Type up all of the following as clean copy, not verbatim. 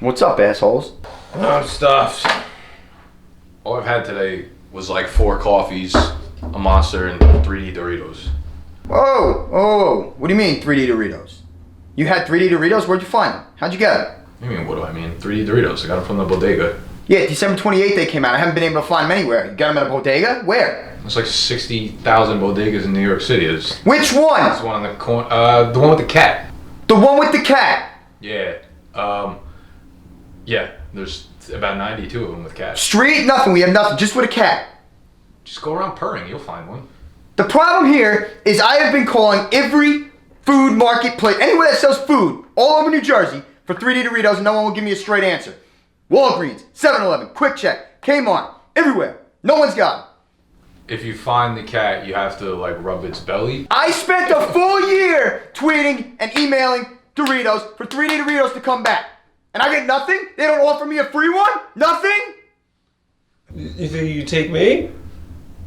What's up, assholes? I'm stuffed. All I've had today was like 4 coffees, a Monster, and 3D Doritos. Whoa. What do you mean 3D Doritos? You had 3D Doritos? Where'd you find them? How'd you get them? What do you mean, what do I mean? 3D Doritos. I got them from the bodega. Yeah, December 28th they came out. I haven't been able to find them anywhere. You got them at a bodega? Where? There's like 60,000 bodegas in New York City. Which one? There's one on the corner. The one with the cat. The one with the cat? Yeah. Yeah. There's about 92 of them with cats. Street? Nothing. We have nothing. Just with a cat. Just go around purring. You'll find one. The problem here is I have been calling every food marketplace, anywhere that sells food, all over New Jersey, for 3D Doritos, and no one will give me a straight answer. Walgreens, 7-Eleven, Quick Check, Kmart, everywhere. No one's got them. If you find the cat, you have to like rub its belly. I spent a full year tweeting and emailing Doritos for 3D Doritos to come back. And I get nothing? They don't offer me a free one? Nothing? You think you take me?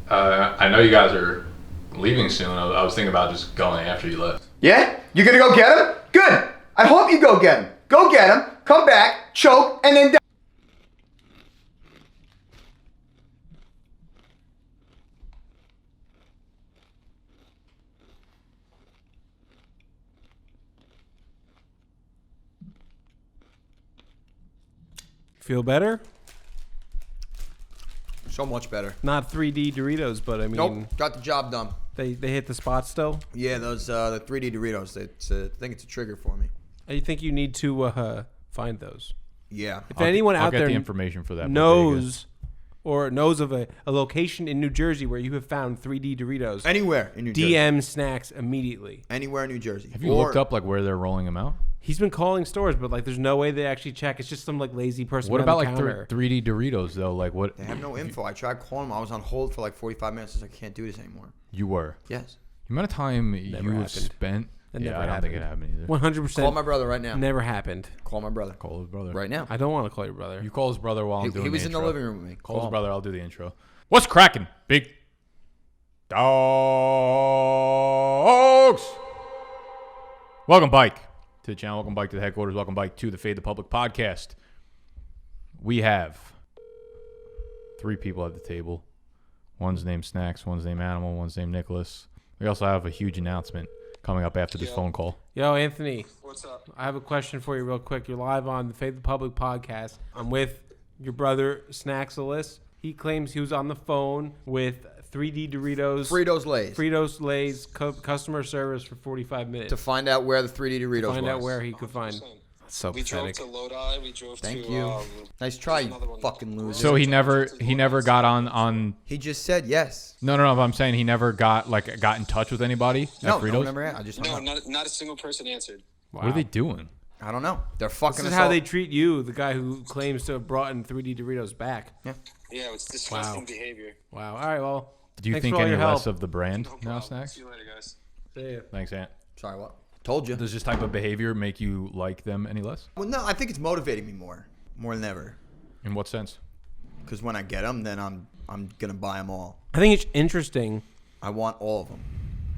I know you guys are leaving soon. I was thinking about just going after you left. Yeah? You're gonna go get them? Good. I hope you go get them. Go get them, come back, choke, and then die. Feel better? So much better. Not 3D Doritos, but I mean... Nope, got the job done. They hit the spot still? Yeah, those the 3D Doritos. I think it's a trigger for me. I think you need to find those. Yeah. If anyone I'll out get there the information for that knows of a location in New Jersey where you have found 3D Doritos, Anywhere in New Jersey. DM Snacks immediately. Anywhere in New Jersey. Have you looked up like where they're rolling them out? He's been calling stores, but like there's no way they actually check. It's just some like lazy person. What about like counter. 3D Doritos though? Like what? They have no info. I tried calling them. I was on hold for like 45 minutes. I was like, I can't do this anymore. You were. Yes. The amount of time you happened. have spent. That Yeah, never I don't think it happened either. 100%. Call my brother right now. Never happened. Call my brother. Call his brother. Right now. I don't want to call your brother. You call his brother while I'm doing He was the in the intro. living room with me. Call his him. brother. I'll do the intro. What's cracking, big dogs? Welcome, Bike, to the channel. Welcome, Bike, to the headquarters. Welcome, Bike, to the Fade the Public podcast. We have 3 people at the table. One's named Snacks, one's named Animal, one's named Nicholas. We also have a huge announcement coming up after this phone call. Yo, Anthony. What's up? I have a question for you real quick. You're live on the Fade the Public podcast. I'm with your brother, Snacksalis. He claims he was on the phone with 3D Doritos. Fritos Lays. Fritos Lays customer service for 45 minutes. To find out where the 3D Doritos was. Find out where he could find. 100%. That's so We drove pathetic. to Lodi. We drove Thank to. you. Nice try, you another one. fucking loser. So he never got on. He just said yes. No. But I'm saying he never got in touch with anybody No, at Fritos. no one ever. I just No, hung up. not a single person answered. What are they doing? I don't know. They're fucking This is us how all. they treat you, the guy who claims to have brought in 3D Doritos back. Yeah. Yeah, it's disgusting behavior. Wow. All right, well. Do you thanks think for all any your help. less of the brand No now, problem. Snacks? See you later, guys. See ya. Thanks, Ant. Sorry, what? Told you. Does this type of behavior make you like them any less? Well, no, I think it's motivating me more than ever. In what sense? Because when I get them, then I'm gonna buy them all. I think it's interesting I want all of them.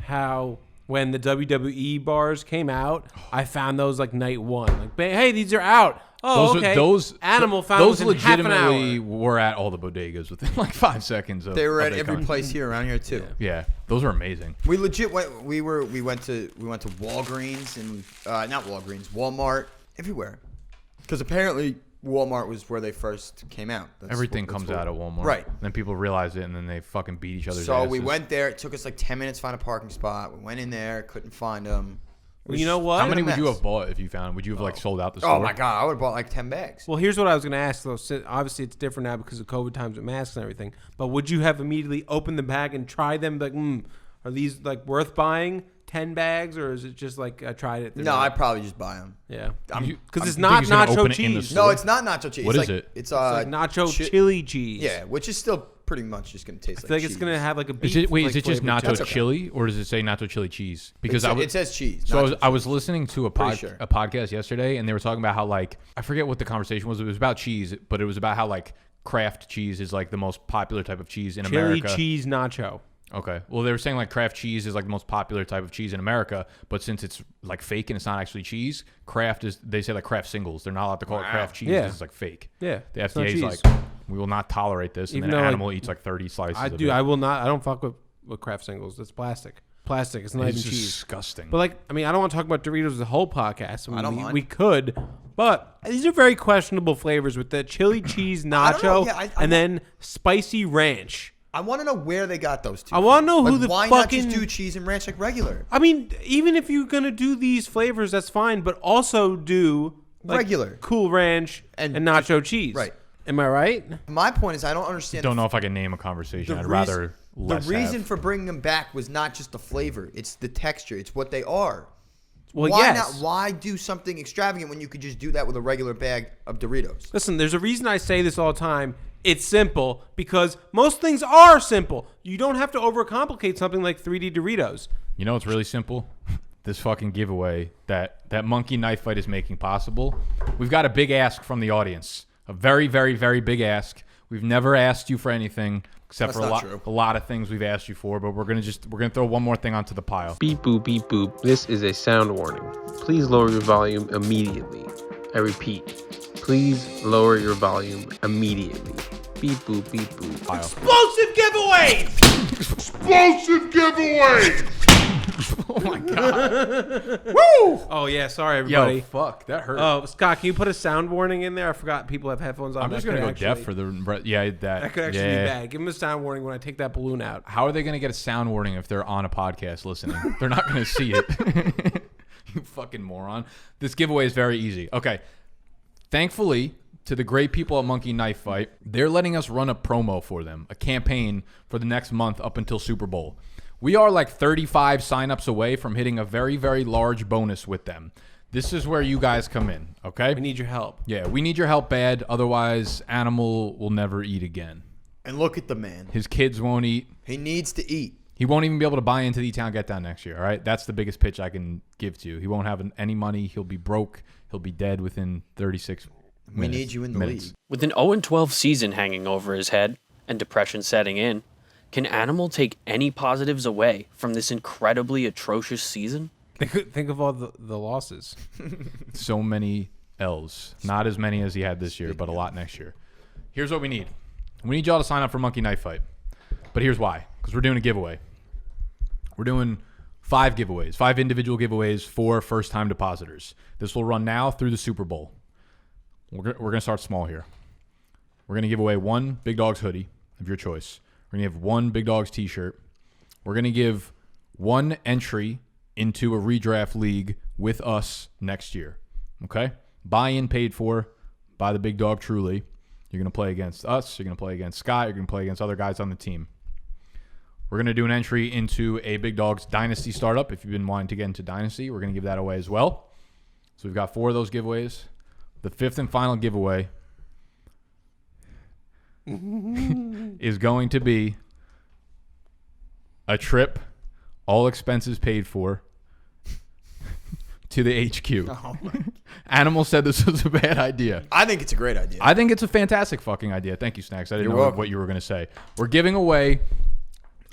how when the WWE bars came out, I found those like night one. Like, hey, these are out. Oh, okay. Animal found those within half an legitimately hour. were at all the bodegas within like 5 seconds. They were of at their every con- place here around here too. Yeah, those were amazing. We legit went. We went to Walgreens and not Walgreens, Walmart, everywhere. Because apparently Walmart was where they first came out. Everything comes out at Walmart. Right. Then people realize it, and then they fucking beat each other's So asses. we went there. It took us like 10 minutes to find a parking spot. We went in there, couldn't find them. Well, you know what? How many would you have bought if you found? Would you have like sold out the store? Oh my god, I would have bought like 10 bags. Well, here's what I was going to ask, though. Obviously, it's different now because of COVID times with masks and everything. But would you have immediately opened the bag and tried them? Like, are these like worth buying? 10 bags, or is it just like I tried it? No, I'd probably just buy them. Yeah, I'm- it's you not think he's gonna nacho open it in the cheese. store? No, it's not nacho cheese. What it's is like, it? It's like nacho chili cheese. Yeah, which is still pretty much just gonna taste I feel like cheese. it's gonna have like a beef. Is it, wait, like, is it just flavor to nacho it. okay. chili, or does it say nacho chili cheese? Because it says cheese. So nacho I was listening to a Pretty sure. podcast yesterday, and they were talking about how like I forget what the conversation was. It was about cheese, but it was about how like Kraft cheese is like the most popular type of cheese in Chili America. cheese nacho. Okay. Well, they were saying like Kraft cheese is like the most popular type of cheese in America, but since it's like fake and it's not actually cheese, they say like Kraft singles. They're not allowed to call it Kraft cheese. Yeah. It's like fake. Yeah. The it's not FDA is cheese. like, we will not tolerate this. And Even then though, Animal eats like 30 slices of it. I will not. I don't fuck with Kraft singles. It's plastic. Plastic. It's not It's even cheese. disgusting. But like, I mean, I don't want to talk about Doritos the whole podcast. I don't mind. We could, but these are very questionable flavors with the chili cheese I don't know. nacho Yeah, and then spicy ranch. I want to know where they got those two. I want to know who the why fucking. not just do cheese and ranch like regular? I mean, even if you're gonna do these flavors, that's fine. But also do like, Regular. Cool Ranch and nacho cheese. right. Am I right? My point is, I don't understand. Don't know if I can name a conversation. I'd rather The less reason have. for bringing them back was not just the flavor; it's the texture. It's what they are. Well, why yes. not? Why do something extravagant when you could just do that with a regular bag of Doritos? Listen, there's a reason I say this all the time. It's simple because most things are simple. You don't have to overcomplicate something like 3D Doritos. You know, it's really simple. This fucking giveaway that monkey knife fight is making possible. We've got a big ask from the audience. A very, very, very big ask. We've never asked you for anything except That's for not true. a lot of things we've asked you for, but we're gonna throw one more thing onto the pile. Beep boop, beep boop. This is a sound warning. Please lower your volume immediately. I repeat, please lower your volume immediately. Beep boop, beep boop. Pile. Explosive giveaways! Oh my god. Oh yeah, sorry everybody. Yo, fuck, that hurt. Oh, Scott, can you put a sound warning in there? I forgot people have headphones on. I'm just That gonna could go deaf actually- for the that. That could actually yeah. be bad. Give them a sound warning when I take that balloon out. How are they gonna get a sound warning if they're on a podcast listening? They're not gonna see it. You fucking moron. This giveaway is very easy. Okay. Thankfully, to the great people at Monkey Knife Fight, they're letting us run a promo for them, a campaign for the next month up until Super Bowl. We are like 35 signups away from hitting a very, very large bonus with them. This is where you guys come in, okay? We need your help. Yeah, we need your help bad. Otherwise, Animal will never eat again. And look at the man. His kids won't eat. He needs to eat. He won't even be able to buy into the E-Town Get Down next year, all right? That's the biggest pitch I can give to you. He won't have any money. He'll be broke. He'll be dead within 36 minutes. We need you in the league. With an 0-12 season hanging over his head and depression setting in, can Animal take any positives away from this incredibly atrocious season? Think of all the losses. So many L's. Not as many as he had this year, but a lot next year. Here's what we need. We need y'all to sign up for Monkey Knife Fight. But here's why. Because we're doing a giveaway. We're doing 5 giveaways, 5 individual giveaways for first-time depositors. This will run now through the Super Bowl. We're going to start small here. We're going to give away 1 Big Dogs hoodie of your choice. We're going to give 1 Big Dogs t-shirt. We're going to give 1 entry into a redraft league with us next year. Okay? Buy-in paid for by the Big Dog Truly. You're going to play against us. You're going to play against Scott. You're going to play against other guys on the team. We're going to do an entry into a Big Dogs Dynasty startup. If you've been wanting to get into Dynasty, we're going to give that away as well. So we've got 4 of those giveaways. The 5th and final giveaway is going to be a trip, all expenses paid for, to the HQ. Oh Animal said this was a bad idea. I think it's a great idea. I think it's a fantastic fucking idea. Thank you, Snacks. I didn't You're know welcome. what you were going to say. We're giving away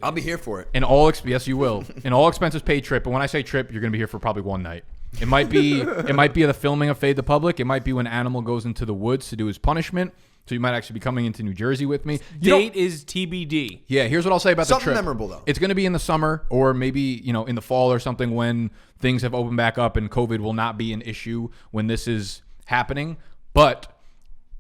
I'll be here for it. an yes, you will. An all expenses paid trip. And when I say trip, you're going to be here for probably 1 night. It might be the filming of Fade the Public. It might be when Animal goes into the woods to do his punishment. So you might actually be coming into New Jersey with me. Date is TBD. Yeah, here's what I'll say about the Something trip. memorable, though. It's going to be in the summer or maybe, in the fall or something when things have opened back up and COVID will not be an issue when this is happening. But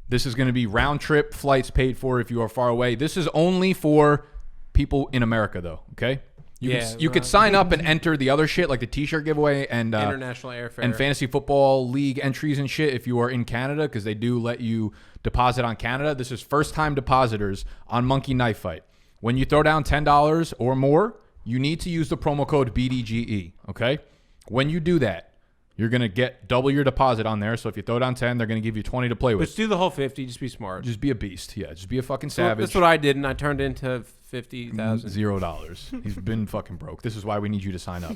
this is going to be round trip flights paid for if you are far away. This is only for people in America, though, okay? You could sign up and enter the other shit like the t-shirt giveaway and International airfare. and fantasy football league entries and shit if you are in Canada because they do let you deposit on Canada. This is first-time depositors on Monkey Knife Fight. When you throw down $10 or more, you need to use the promo code BDGE, okay? When you do that, you're going to get double your deposit on there. So if you throw down 10, they're going to give you 20 to play with. Let's do the whole 50. Just be smart. Just be a beast. Yeah, just be a fucking savage. That's what I did, and I turned into 50,000. $0. He's been fucking broke. This is why we need you to sign up.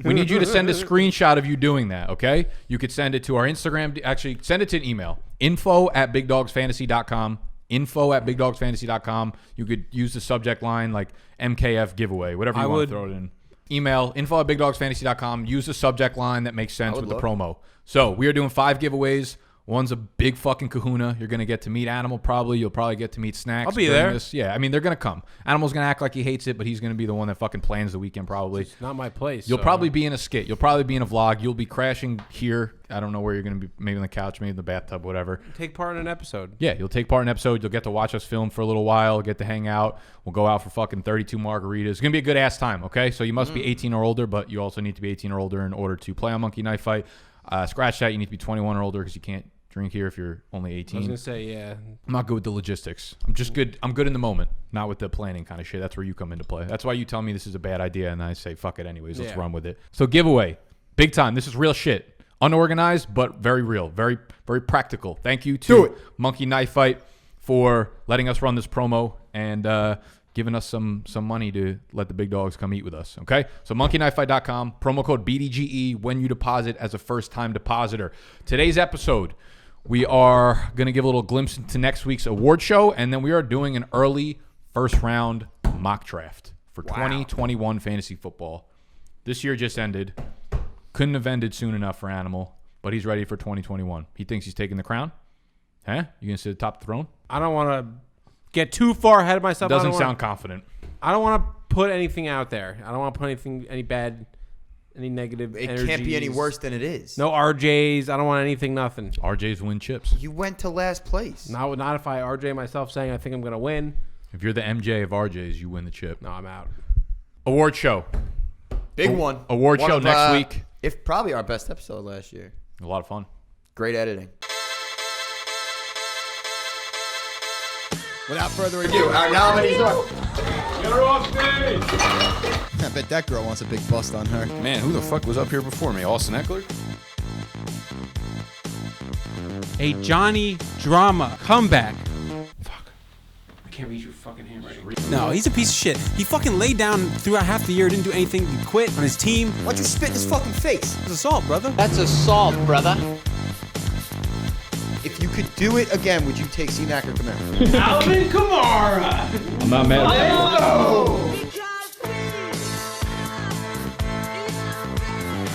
We need you to send a screenshot of you doing that, okay? You could send it to our Instagram. Actually, send it to an email. info@bigdogsfantasy.com. info@bigdogsfantasy.com. You could use the subject line like MKF giveaway, whatever you want to throw it in. Email info@bigdogsfantasy.com. Use the subject line that makes sense with the promo. So we are doing 5 giveaways. One's a big fucking kahuna. You're going to get to meet Animal probably. You'll probably get to meet Snacks. I'll be there. Yeah, I mean, they're going to come. Animal's going to act like he hates it, but he's going to be the one that fucking plans the weekend probably. It's not my place. You'll probably be in a skit. You'll probably be in a vlog. You'll be crashing here. I don't know where you're going to be. Maybe on the couch, maybe in the bathtub, whatever. Take part in an episode. Yeah, you'll take part in an episode. You'll get to watch us film for a little while. Get to hang out. We'll go out for fucking 32 margaritas. It's going to be a good ass time, okay? So you must be 18 or older, but you also need to be 18 or older in order to play on Monkey Knife Fight. Scratch that. You need to be 21 or older because you can't drink here if you're only 18. I was gonna say, yeah. I'm not good with the logistics. I'm just good. I'm good in the moment, not with the planning kind of shit. That's where you come into play. That's why you tell me this is a bad idea, and I say fuck it anyways. Let's run with it. So giveaway, big time. This is real shit. Unorganized, but very real. Very, very practical. Thank you to Monkey Knife Fight for letting us run this promo and giving us some money to let the big dogs come eat with us. Okay, so monkeyknifefight.com, promo code BDGE when you deposit as a first-time depositor. Today's episode, we are going to give a little glimpse into next week's award show, and then we are doing an early first-round mock draft for 2021 fantasy football. This year just ended. Couldn't have ended soon enough for Animal, but he's ready for 2021. He thinks he's taking the crown. Huh? You going to sit atop the throne? I don't want to get too far ahead of myself. Doesn't sound confident. I don't want to put anything out there. I don't want to put any bad, any negative energies. It can't be any worse than it is. No RJs. I don't want anything, nothing. RJs win chips. You went to last place. Not if I RJ myself saying I think I'm going to win. If you're the MJ of RJs, you win the chip. No, I'm out. Award show. Big one. Award show next week. If probably our best episode last year. A lot of fun. Great editing. Without further ado, our nominees are... You're off stage! I bet that girl wants a big bust on her. Man, who the fuck was up here before me? Austin Eckler? A Johnny Drama comeback. Fuck. I can't read your fucking handwriting. No, he's a piece of shit. He fucking laid down throughout half the year, didn't do anything, he quit on his team. Why don't you spit in his fucking face? It's assault, brother. That's assault, brother. If you could do it again, would you take C-Mac or Camaro? Alvin Kamara. I'm not mad at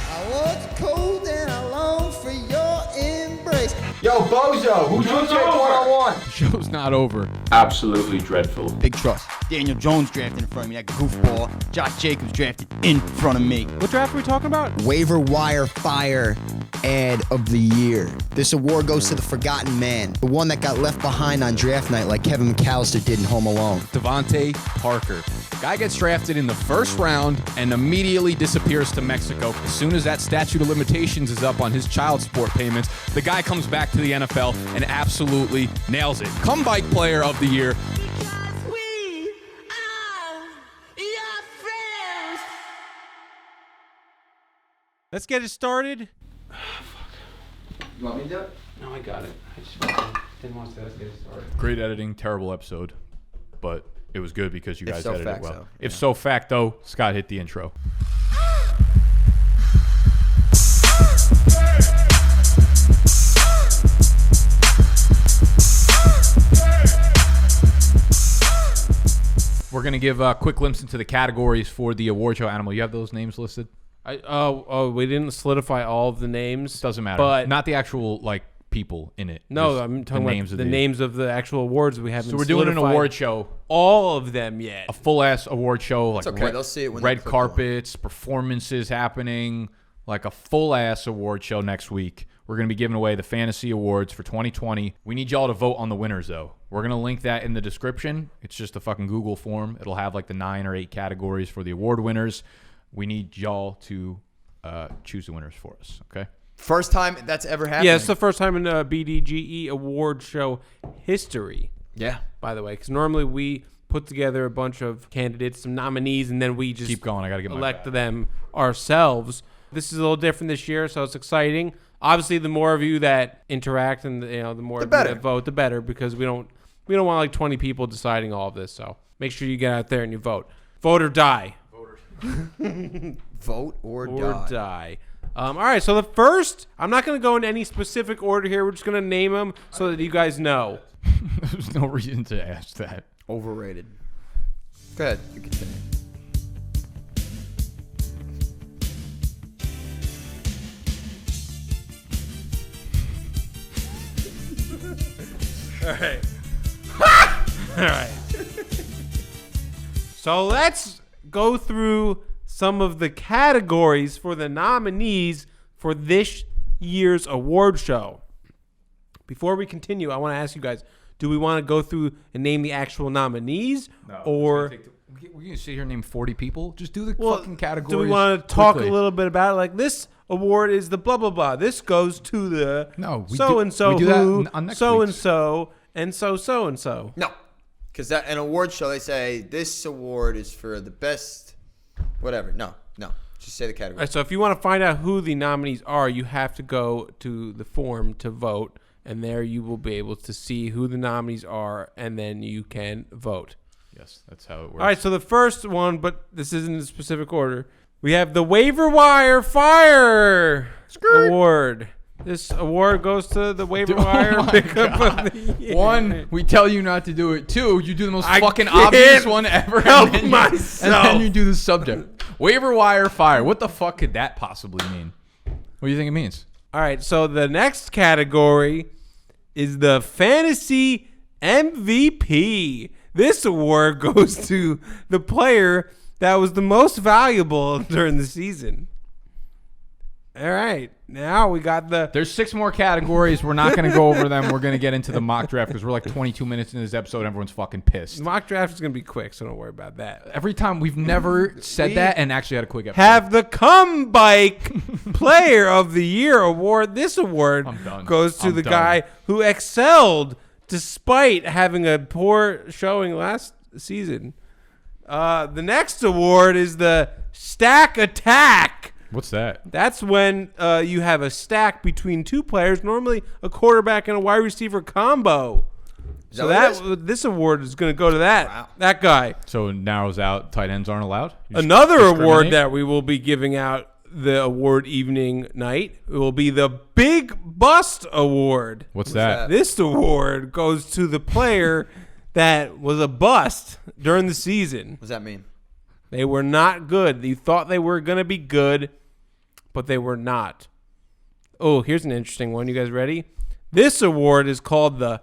I was cold and I long for your embrace. Yo, Bozo, who's your pick one-on-one? The show's not over. Absolutely dreadful. Big trust. Daniel Jones drafted in front of me, that goofball. Josh Jacobs drafted in front of me. What draft are we talking about? Waiver Wire Fire Ad of the Year. This award goes to the forgotten man, the one that got left behind on draft night like Kevin McAllister did in Home Alone. Devontae Parker. Guy gets drafted in the first round and immediately disappears to Mexico. As soon as that statute of limitations is up on his child support payments, the guy comes back to the NFL and absolutely nails it. Comeback Player of the Year. Let's get it started. You want me to do it? No, I got it. I just didn't want to say let's get it started. Great editing, terrible episode, but it was good because you guys so edited it fact, well. so, If so facto, Scott hit the intro. We're going to give a quick glimpse into the categories for the award show. Animal, you have those names listed? We didn't solidify all of the names. Doesn't matter. But not the actual people in it. No, Just I'm talking about the names of the actual awards we haven't. So we're doing an award show. All of them yet. A full ass award show. Like okay. They'll see it when red carpets, performances happening, like a full ass award show next week. We're going to be giving away the fantasy awards for 2020. We need y'all to vote on the winners, though. We're going to link that in the description. It's just a fucking Google form. It'll have like the 9 or 8 categories for the award winners. We need y'all to choose the winners for us, okay? First time that's ever happened. Yeah, it's the first time in BDGE award show history. Yeah. By the way, because normally we put together a bunch of candidates, some nominees, and then we just keep going. I got to get elect them ourselves. This is a little different this year, so it's exciting. Obviously, the more of you that interact and the more of you that vote, the better, because we don't want like 20 people deciding all of this. So make sure you get out there and you vote. Vote or die. Vote or die. All right, so the first, I'm not going to go in any specific order here. We're just going to name them so that you guys know. There's no reason to ask that. Overrated. Go ahead. You continue. All right. All right. So let's go through some of the categories for the nominees for this year's award show. Before we continue, I want to ask you guys, do we want to go through and name the actual nominees? Or we're going to sit here and name 40 people? Just do the fucking categories. do we want to talk quickly. a little bit about it? Like, this award is the blah, blah, blah. This goes to the so-and-so we do that who, on next so-and-so, and so-and-so. No. Because an award show, they say this award is for the best, whatever. No. Just say the category. All right, so if you want to find out who the nominees are, you have to go to the form to vote, and there you will be able to see who the nominees are, and then you can vote. Yes, that's how it works. All right, so the first one, but this isn't in a specific order. We have the Waiver Wire Fire Award. This award goes to the Waiver Wire pickup of the year. 1, we tell you not to do it. 2, you do the most fucking can't obvious one ever. help and myself. then you do the subject. Waiver wire fire. What the fuck could that possibly mean? What do you think it means? All right, so the next category is the Fantasy MVP. This award goes to the player that was the most valuable during the season. All right, now we got the... There's 6 more categories. We're not going to go over them. We're going to get into the mock draft because we're like 22 minutes into this episode. Everyone's fucking pissed. The mock draft is going to be quick, so don't worry about that. Every time we've never said that and actually had a quick episode. Have the Come Bike Player of the Year award. This award goes to the guy who excelled despite having a poor showing last season. The next award is the Stack Attack. What's that? That's when you have a stack between 2 players, normally a quarterback and a wide receiver combo. So this award is going to go to that guy. So it narrows out tight ends aren't allowed? Another award that we will be giving out the award evening night will be the Big Bust Award. What's that? This award goes to the player that was a bust during the season. What does that mean? They were not good. You thought they were going to be good, but they were not. Oh, here's an interesting one. You guys ready? This award is called the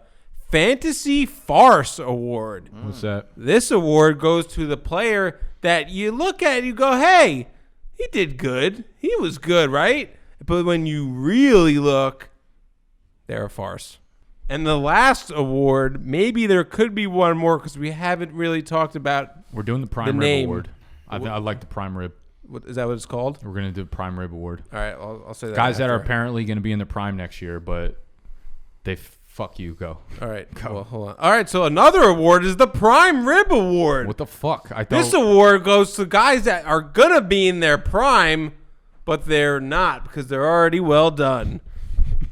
Fantasy Farce Award. What's that? This award goes to the player that you look at and you go, hey, he did good. He was good, right? But when you really look, they're a farce. And the last award, maybe there could be one more because we haven't really talked about. We're doing the Prime Rib Award. I like the Prime Rib. Is that what it's called? We're going to do the Prime Rib Award. All right, I'll say that. Guys that are apparently going to be in the prime next year, but they fuck you. Go. All right. Go. Well, hold on. All right, so another award is the Prime Rib Award. What the fuck? This award goes to guys that are going to be in their prime, but they're not because they're already well done.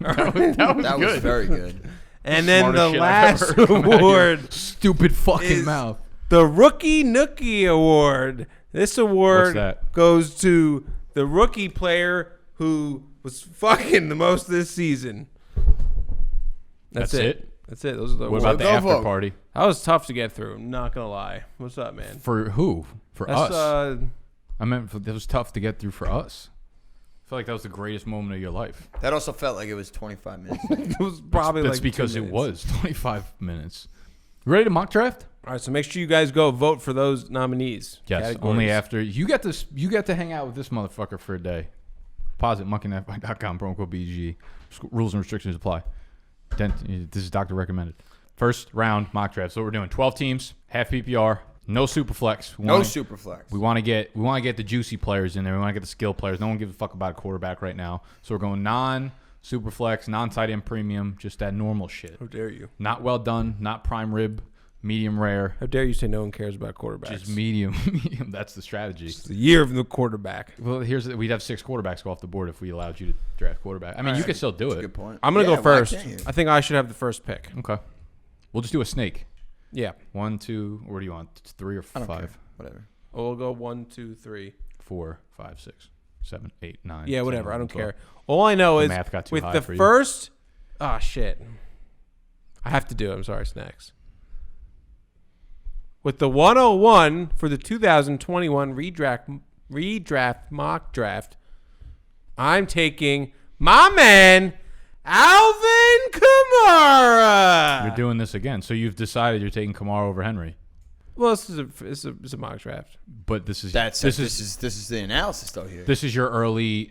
That was very good. And then the last award, stupid fucking mouth, the Rookie Nookie Award. This award goes to the rookie player who was fucking the most this season. That's it. That's it. Those are the What awards. about the after party? That was tough to get through. I'm not gonna lie. What's up, man? For who? For us? I meant it was tough to get through for us. I feel like that was the greatest moment of your life. That also felt like it was 25 minutes. It was probably That's like because 2 it minutes. was 25 minutes. You ready to mock draft? All right, so make sure you guys go vote for those nominees. Yes, categories. only after you get this. You get to hang out with this motherfucker for a day. Deposit monkeynetbike.com, promo code bdge. Rules and restrictions apply. This is doctor recommended. First round mock draft. So we're doing 12 teams, half PPR, no super flex. No super flex. We want to get the juicy players in there. We want to get the skill players. No one gives a fuck about a quarterback right now. So we're going non-super flex, non-tight end premium, just that normal shit. How dare you? Not well done, not prime rib, medium rare. How dare you say no one cares about quarterbacks? Just medium. That's the strategy. It's the year of the quarterback. Well, we'd have 6 quarterbacks go off the board if we allowed you to draft quarterback. I mean, you could still do it. Good point. I'm going to go first. I think I should have the first pick. Okay. We'll just do a snake. Yeah. 1, 2, or what do you want? 3 or 5? Care. Whatever. We'll go 1, 2, 3, 4, 5, 6, 7, 8, 9. Yeah, 10, whatever. 11, I don't 12. care. All I know is math got too with high the for you. first. Oh shit. I have to do it. I'm sorry, Snacks. With the 101 for the 2021 redraft mock draft, I'm taking my man, Alvin Kamara. You're doing this again. So you've decided you're taking Kamara over Henry. Well, this is a mock draft. But this is This is the analysis though here. This is your early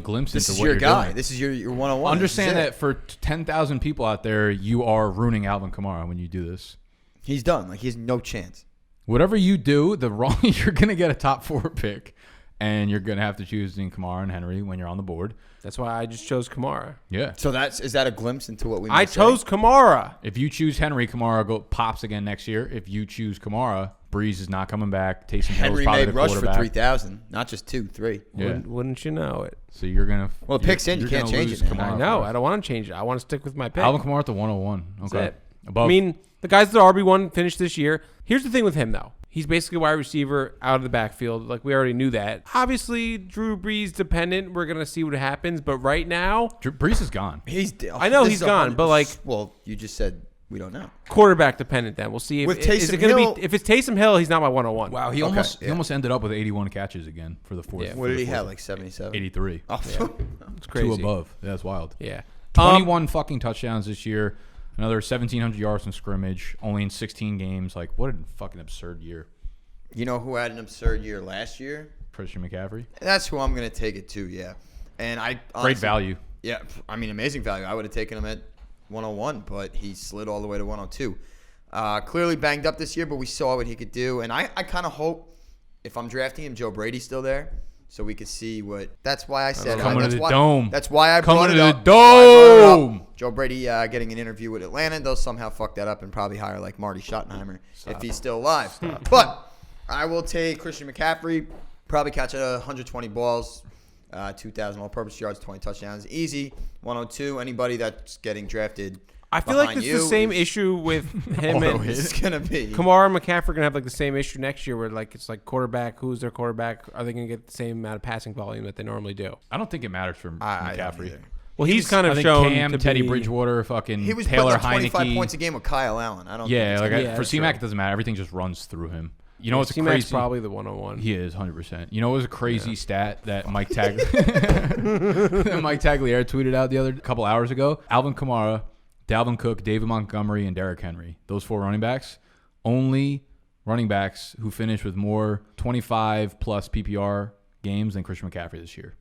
glimpse This into is what your you're guy. doing. This is your 101. Understand that for 10,000 people out there, you are ruining Alvin Kamara when you do this. He's done. Like he has no chance. Whatever you do, you're gonna get a top 4 pick, and you're gonna have to choose between Kamara and Henry when you're on the board. That's why I just chose Kamara. Yeah. So is that a glimpse into what we? I chose Kamara. If you choose Henry, Kamara pops again next year. If you choose Kamara, Breeze is not coming back. Taysom Hill is Henry probably made the rush quarterback. for 3,000, not just 2, 3. Yeah. Wouldn't you know it? So you're gonna. Well, picks in. You can't change it. I know. I don't want to change it. I want to stick with my pick. Alvin Kamara at the 101. Okay. That's it. Above. I mean, the guy's the RB1 finished this year. Here's the thing with him, though. He's basically a wide receiver out of the backfield. Like, we already knew that. Obviously, Drew Brees dependent. We're going to see what happens. But right now, Drew Brees is gone. I know he's gone, but like, well, you just said we don't know. Quarterback dependent. Then we'll see if With is it Taysom going Hill- to be. If it's Taysom Hill, he's not my 101. Wow, he almost ended up with 81 catches again for the fourth. Yeah. What did he have? Like 77? 83. Oh, It's crazy. 2 above. That's wild. Yeah. 21 fucking touchdowns this year. Another 1,700 yards from scrimmage. Only in 16 games. Like, what a fucking absurd year. You know who had an absurd year last year? Christian McCaffrey. That's who I'm going to take it to. Yeah, and I honestly, Great value. Yeah, I mean amazing value. I would have taken him at 101, but he slid all the way to 102. Clearly banged up this year, but we saw what he could do, and I kind of hope if I'm drafting him, Joe Brady's still there. So we could see what. That's why I said. Coming that's to the why, dome. That's why I Coming brought it to up. the That's why I brought it dome. up. Joe Brady getting an interview with Atlanta. They'll somehow fuck that up and probably hire like Marty Schottenheimer if he's still alive. But I will take Christian McCaffrey. Probably catch 120 balls, 2,000 all-purpose yards, 20 touchdowns, easy. 102. Anybody that's getting drafted. I feel like behind it's you the same is- issue with him and It's gonna be Kamara and McCaffrey are gonna have like the same issue next year, where like it's like quarterback. Who's their quarterback? Are they gonna get the same amount of passing volume that they normally do? I don't think it matters for McCaffrey. Well, he's kind of I think shown Cam, to Teddy be, Bridgewater, fucking He was Taylor putting up 25 Heineke. points a game with Kyle Allen. I don't. Yeah, think like it's for that's C-Mac true. it doesn't matter. Everything just runs through him. You know what's C-Mac's crazy? probably the 101. He is 100%. You know what was a crazy stat that Mike that Mike Tagliere tweeted out a couple hours ago? Alvin Kamara, Dalvin Cook, David Montgomery, and Derrick Henry. Those 4 running backs. Only running backs who finished with more 25-plus PPR games than Christian McCaffrey this year.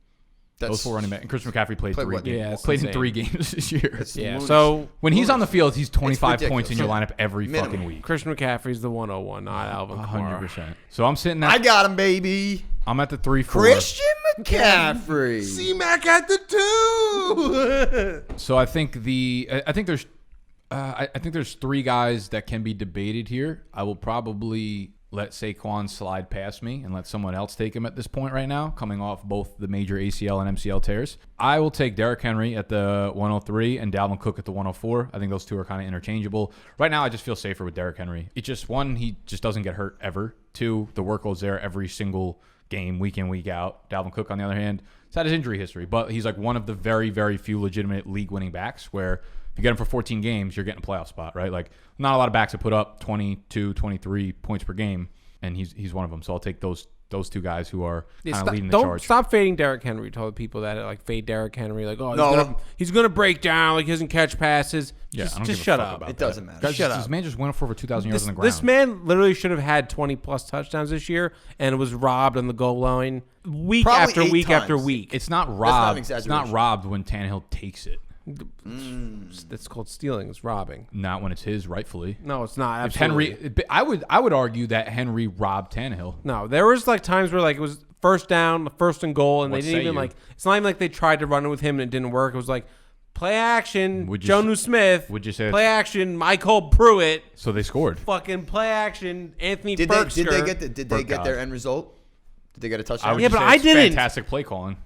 Those 4 running backs. And Christian McCaffrey played 3 games. Yeah, Played in insane. 3 games this year. Yeah, so when he's on the field, he's 25 ridiculous. points in your lineup every Minimum. fucking week. Christian McCaffrey's the 101, not Alvin Kamara. 100%. So I'm sitting at I got him, baby. I'm at the 3-4. Christian McCaffrey. C-Mac at the 2. So I think there's 3 guys that can be debated here. I will probably let Saquon slide past me and let someone else take him at this point right now, coming off both the major ACL and MCL tears. I will take Derrick Henry at the 103 and Dalvin Cook at the 104. I think those 2 are kind of interchangeable. Right now, I just feel safer with Derrick Henry. It's just, 1, he just doesn't get hurt ever. 2, the workload's there every single game, week in, week out. Dalvin Cook, on the other hand, he's had his injury history, but he's like one of the very, very few legitimate league-winning backs where if you get him for 14 games, you're getting a playoff spot, right? Like, not a lot of backs that put up 22, 23 points per game, and he's one of them. So I'll take those 2 guys who are kind of leading the Don't charge. stop fading Derrick Henry. Tell the people that like fade Derrick Henry, like he's gonna break down, like he doesn't catch passes. Yeah, I don't just give a shut fuck up. about It that. doesn't matter. Guys, Shut this up. man just went for over 2,000 yards on the ground. This man literally should have had 20 plus touchdowns this year and was robbed on the goal line week Probably after 8 week after times. week. It's not not an robbed. It's not exaggeration. robbed when Tannehill takes it. That's called stealing. It's robbing. Not when it's his, rightfully. No, it's not. If Absolutely. Henry, I would argue that Henry robbed Tannehill. No, there was like times where like it was first down, first and goal, and What they didn't say even you? like. It's not even like they tried to run it with him and it didn't work. It was like play action, Would you Jonnu Smith. would you say play action, Michael Pruitt? So they scored. Fucking play action, Anthony Did Berkshire. they get their end result? Did they get a touchdown? I would Yeah, just but say I it's didn't. Fantastic play calling.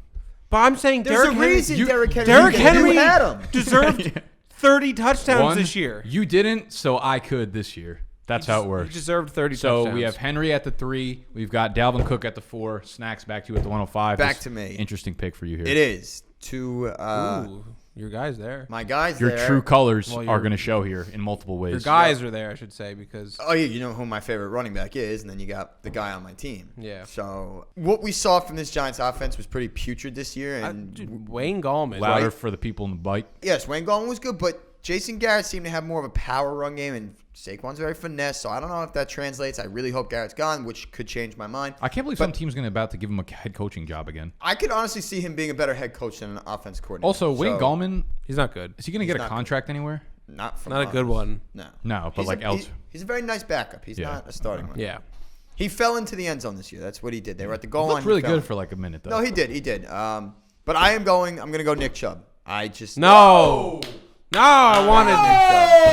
But I'm saying There's Derrick a reason Henry, Derrick Henry Derrick had Henry him. deserved 30 touchdowns this year. You didn't, so I could this year. That's how it works. He deserved 30 So touchdowns. we have Henry at the 3. We've got Dalvin Cook at the 4. Snacks back to you at the 105. Back to me. Interesting pick for you here. It is. Ooh, your guy's there. My guys Your there. true colors Well, are going to show here in multiple ways. Your guys are there, I should say, because Oh, yeah, you know who my favorite running back is, and then you got the guy on my team. Yeah. So what we saw from this Giants offense was pretty putrid this year. And dude, Wayne Gallman. Louder Right. for the people in the bike. yes, Wayne Gallman was good, but Jason Garrett seemed to have more of a power run game, and Saquon's very finesse. So I don't know if that translates. I really hope Garrett's gone, which could change my mind. I can't believe some team's going to about to give him a head coaching job again. I could honestly see him being a better head coach than an offense coordinator. Also, Wayne So, Gallman, He's not good. is he going to get a not contract anywhere? not from Not a good us. one. No, No, but He's like else. he's a very nice backup. He's Yeah. not a starting one. Yeah. He fell into the end zone this year. That's what he did. They were at the goal He line. looked really he fell. good for like a minute, though. No, he did. He did. But I'm going to go Nick Chubb. I just No. No, I wanted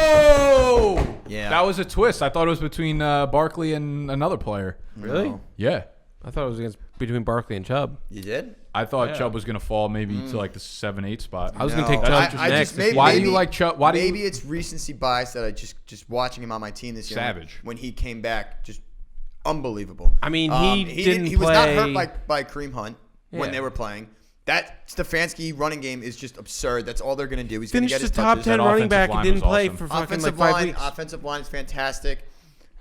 Oh! Yeah. That was a twist. I thought it was between Barkley and another player. Really? No. Yeah. I thought it was between Barkley and Chubb. You did? I thought Chubb was going to fall maybe to like the 7-8 spot. I was going No. to take Chubb I next. just maybe, Why do maybe- you like Chubb? Why do maybe you? it's recency bias that I just watching him on my team this year. Savage. When he came back, just unbelievable. I mean, he didn't He was not play- hurt by Kareem Hunt when Yeah. they were playing. That Stefanski running game is just absurd. That's all they're going to do. He's going to Finished get his the top touches. 10 That running offensive back and line didn't was play awesome. for fucking Offensive like 5 line, weeks. offensive line is fantastic.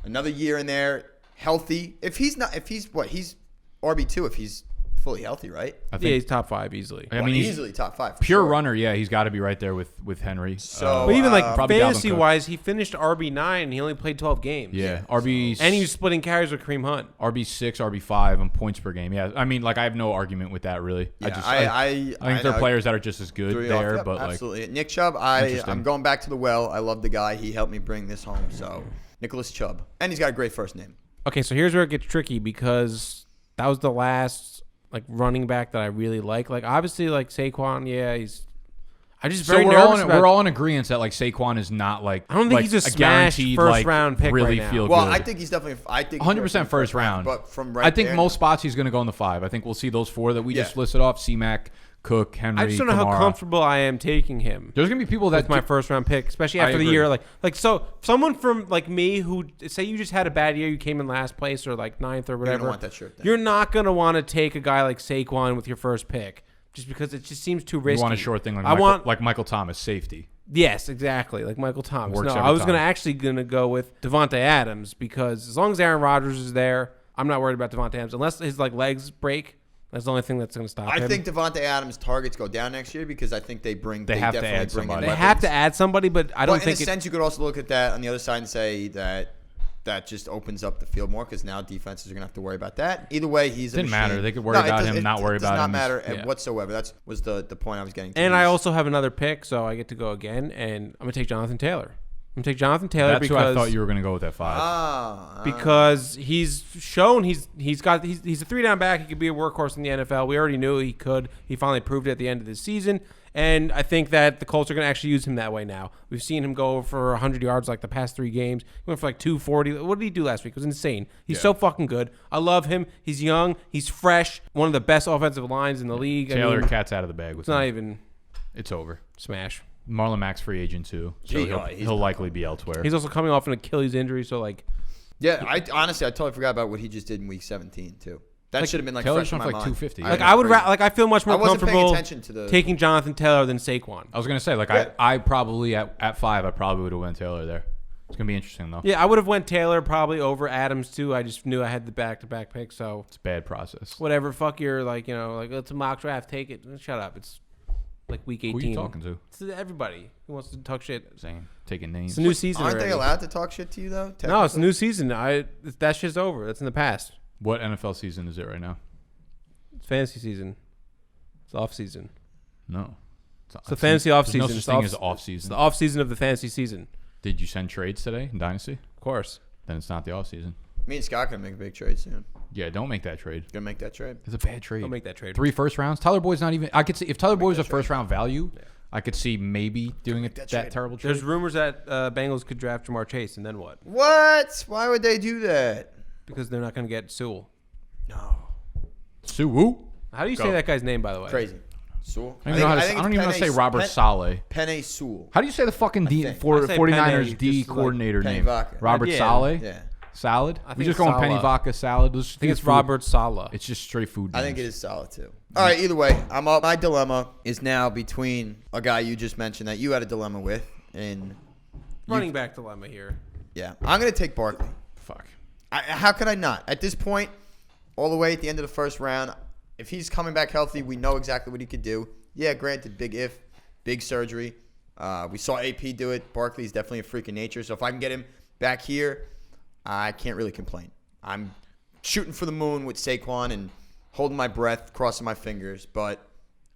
Another year in there, healthy. If he's RB2 if he's fully healthy, right? I Yeah, think. he's top 5 easily. I mean, he's easily top 5. pure runner. Yeah, he's got to be right there with Henry. So- But even like probably Dalvin fantasy Cook. wise, he finished RB9 and he only played 12 games. Yeah, RB And he was splitting carries with Kareem Hunt. RB6, RB5 on points per game. Yeah, I mean, like I have no argument with that really. Yeah, I think there are players that are just as good Three there, off. but like absolutely. Nick Chubb, Interesting. I'm going back to the well. I love the guy. He helped me bring this home. So Nicholas Chubb, and he's got a great first name. Okay, so here's where it gets tricky because that was the last like running back that I really like. Like obviously, like Saquon, yeah, I just very so nervous about. we're all in agreement that like Saquon is not like I don't think like, he's a smash guaranteed first like, round pick really right now. feel Well, good. I think he's definitely. I think 100% first round. But from right I think there, most spots he's going to go in the 5. I think we'll see those 4 that we just Yeah. listed off: C-Mac, Cook, Henry, I just don't know how Kamara. comfortable I am taking him. There's going to be people that That's my first round pick, especially I after the agree. year. Like so, someone from like me who say you just had a bad year, you came in last place or like 9th or whatever. want that shirt then. You're not gonna want to take a guy like Saquon with your first pick, just because it just seems too risky. you want a short thing like I want Michael Thomas, safety. yes, exactly, like Michael Thomas. Works No, every I was time. gonna go with Devontae Adams because as long as Aaron Rodgers is there, I'm not worried about Devontae Adams unless his like legs break. That's the only thing that's gonna stop him. I think Devontae Adams' targets go down next year because I think they have to definitely add bring in somebody. they weapons. have to add somebody, but I don't Well, think in a sense, you could also look at that on the other side and say that just opens up the field more because now defenses are going to have to worry about that. Either way, he's a Didn't machine. matter. They could worry about him, not worry about It does him. not matter Yeah. whatsoever. That was the point I was getting to. And I also have another pick, so I get to go again, and I'm gonna take Jonathan Taylor. I'm gonna take Jonathan Taylor That's because who I thought you were going to go with at 5. because he's shown he's a 3-down back. He could be a workhorse in the NFL. We already knew he could. He finally proved it at the end of the season, and I think that the Colts are gonna actually use him that way now. We've seen him go for 100 yards like the past 3 games. He went for like 240. What did he do last week? It was insane. He's so fucking good. I love him. He's young. He's fresh. One of the best offensive lines in the league. Taylor, cat's out of the bag with It's not him. even It's over. smash. Marlon Mack's free agent too, so he'll likely be elsewhere. He's also coming off an Achilles injury, so like. Yeah, I totally forgot about what he just did in Week 17 too. That should have been like Taylor's fresh in off my like mind. 250. Like I would I feel much more I wasn't paying comfortable attention to the- taking Jonathan Taylor than Saquon. I was going to say, like, Yeah. I probably at 5, I probably would have went Taylor there. It's going to be interesting though. Yeah, I would have went Taylor probably over Adams too. I just knew I had the back-to-back pick, so It's a bad process. whatever. Fuck your like it's a mock draft. Take it. Shut up. It's like week 18. Who are you talking to? It's everybody who wants to talk shit. Saying taking names. It's a new season. Aren't already. they allowed to talk shit to you though? No, it's a technically? new season. That shit's over. That's in the past. What NFL season is it right now? It's fantasy season. It's off season. No. It's the fantasy off season. There's no It's such thing off- as off It's season. the off season of the fantasy season. Did you send trades today in Dynasty? Of course. Then it's not the off season. Me and Scott gonna make a big trade soon. Yeah, don't make that trade. Gonna make that trade. It's a bad trade. Don't make that trade. 3 first rounds. Tyler Boyd's not even. I could see if Tyler Boyd was a first round value. I could see maybe doing it that terrible trade. There's rumors that Bengals could draft Jamar Chase, and then what? What? Why would they do that? Because they're not going to get Sewell. No. Suwu. How do you Go. say that guy's name, by the way? Crazy. Sewell. I don't even know how to say Robert Saleh. Penny Sewell. How do you say the fucking 49ers D coordinator Penny name? Vaca. Robert Saleh? Yeah. Salad? I We think just going Penny Saleh. Vaca salad. I think it's Robert Saleh. It's just straight food. I think it is solid too. All right, either way, I'm up. My dilemma is now between a guy you just mentioned that you had a dilemma with, and Running back dilemma here. yeah, I'm gonna take Barkley. Fuck. How could I not? At this point, all the way at the end of the first round, if he's coming back healthy, we know exactly what he could do. Yeah, granted, big surgery. We saw AP do it. Barkley's definitely a freak of nature. So if I can get him back here, I can't really complain. I'm shooting for the moon with Saquon and holding my breath, crossing my fingers. But,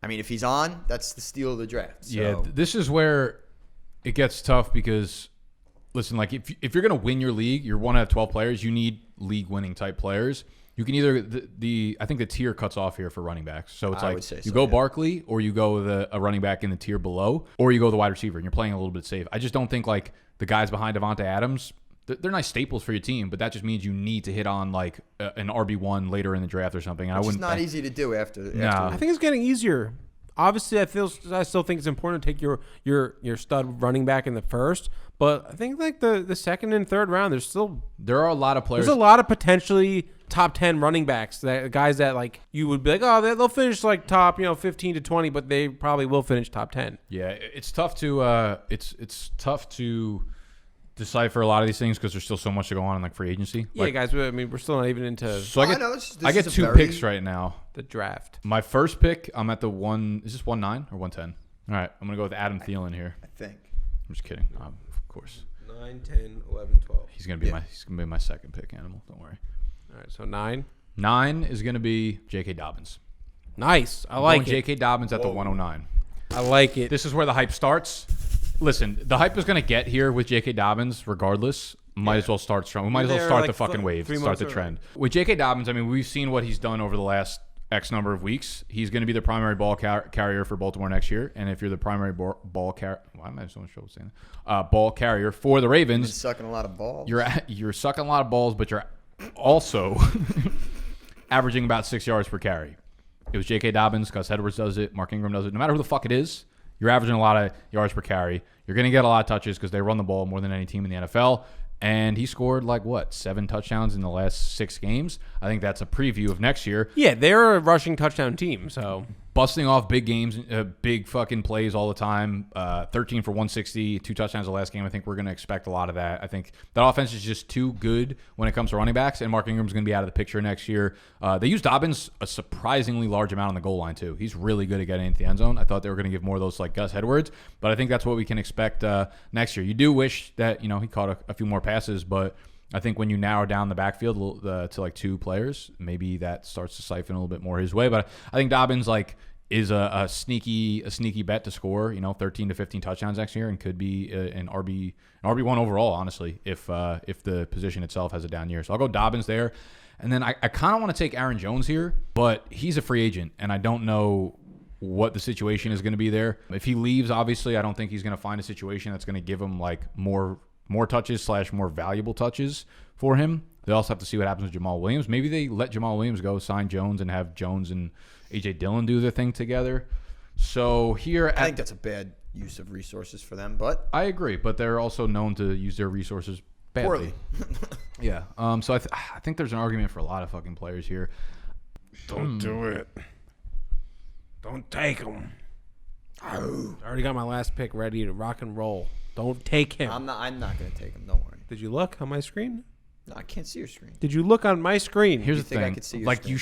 I mean, if he's on, that's the steal of the draft. So. Yeah, this is where it gets tough because, listen, like if you're going to win your league, you're one out of 12 players, you need league-winning type players. You can either I think the tier cuts off here for running backs. So it's like you go Barkley or you go a running back in the tier below or you go the wide receiver and you're playing a little bit safe. I just don't think like the guys behind Devontae Adams, they're nice staples for your team, but that just means you need to hit on like an RB1 later in the draft or something. And it's not easy to do after. I think it's getting easier. Obviously, I still think it's important to take your stud running back in the first, but I think like the second and third round, there are a lot of players. There's a lot of potentially top 10 running backs, that guys that like you would be like, oh, they'll finish like top 15 to 20, but they probably will finish top 10. Yeah, it's tough to it's tough to decipher a lot of these things because there's still so much to go on in like free agency. Yeah, like, guys, I mean we're still not even into. So I get two picks right now. The draft. My first pick, I'm at the one. Is this 1-9 or 1-10? All right, I'm gonna go with Adam Thielen here. I think. I'm just kidding. Of course. 9, 10, 11, 12. He's gonna be my second pick. Animal. Don't worry. All right, so 9. 9 is gonna be J.K. Dobbins. Nice. I like it. J.K. Dobbins at the 109. I like it. This is where the hype starts. Listen, the hype is gonna get here with J.K. Dobbins regardless. Might as well start strong. We might as well start the fucking wave. Start the trend. With J.K. Dobbins, I mean, we've seen what he's done over the last X number of weeks. He's going to be the primary ball carrier for Baltimore next year. And if you're the primary ball carrier, why am I so much trouble saying that? Ball carrier for the Ravens. You're sucking a lot of balls. You're sucking a lot of balls, but you're also averaging about 6 yards per carry. It was J.K. Dobbins, Gus Edwards does it, Mark Ingram does it. No matter who the fuck it is, you're averaging a lot of yards per carry. You're going to get a lot of touches because they run the ball more than any team in the NFL. And he scored 7 touchdowns in the last 6 games. I think that's a preview of next year. Yeah, they're a rushing touchdown team, so busting off big games, big fucking plays all the time. 13 for 160, 2 touchdowns the last game. I think we're going to expect a lot of that. I think that offense is just too good when it comes to running backs, and Mark Ingram's going to be out of the picture next year. They use Dobbins a surprisingly large amount on the goal line, too. He's really good at getting into the end zone. I thought they were going to give more of those like Gus Edwards, but I think that's what we can expect next year. You do wish that, he caught a few more passes, but I think when you narrow down the backfield to like 2 players, maybe that starts to siphon a little bit more his way. But I think Dobbins is a sneaky bet to score 13 to 15 touchdowns next year and could be an RB1 overall, honestly, if the position itself has a down year. So I'll go Dobbins there, and then I kind of want to take Aaron Jones here, but he's a free agent and I don't know what the situation is going to be there. If he leaves, obviously, I don't think he's going to find a situation that's going to give him like more touches / more valuable touches for him. They also have to see what happens with Jamal Williams. Maybe they let Jamal Williams go, sign Jones, and have Jones and A.J. Dillon do their thing together. So here, I think that's a bad use of resources for them, but I agree. But they're also known to use their resources badly. Yeah. So I think there's an argument for a lot of fucking players here. Don't do it. Don't take him. I already got my last pick ready to rock and roll. Don't take him. I'm not going to take him. Don't worry. Did you look on my screen? No, I can't see your screen. Did you look on my screen? Here's the thing. I could see your like screen?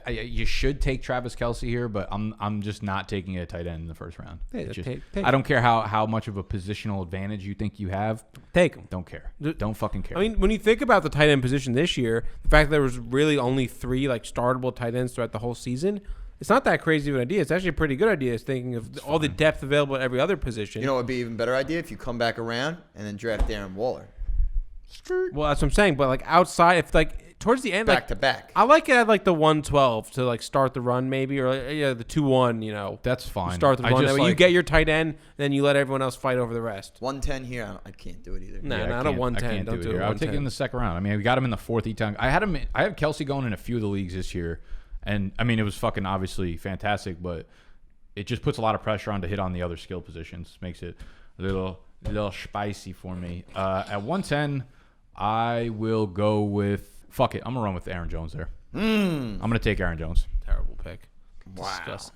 you should take Travis Kelce here, but I'm just not taking a tight end in the first round. Hey, I don't care how much of a positional advantage you think you have. Take him. Don't care. Don't fucking care. I mean, when you think about the tight end position this year, the fact that there was really only 3 like startable tight ends throughout the whole season, it's not that crazy of an idea. It's actually a pretty good idea. It's thinking of all the depth available at every other position. You know what would be an even better idea? If you come back around and then draft Darren Waller. Well, that's what I'm saying. But like outside, if like towards the end, back to back, I like it at like the 112 to like start the run maybe, or the 2-1. That's fine. Start the run. That way you get your tight end, then you let everyone else fight over the rest. 110 here, I can't do it either. No, not a 110. I can't Don't do it here. I would take it in the second round. I mean, we got him in the 4th each time. I have Kelce going in a few of the leagues this year. And, I mean, it was fucking obviously fantastic, but it just puts a lot of pressure on to hit on the other skill positions. Makes it a little spicy for me. At 110, I will go with fuck it. I'm gonna run with Aaron Jones there. I'm gonna take Aaron Jones. Terrible pick. Wow. Just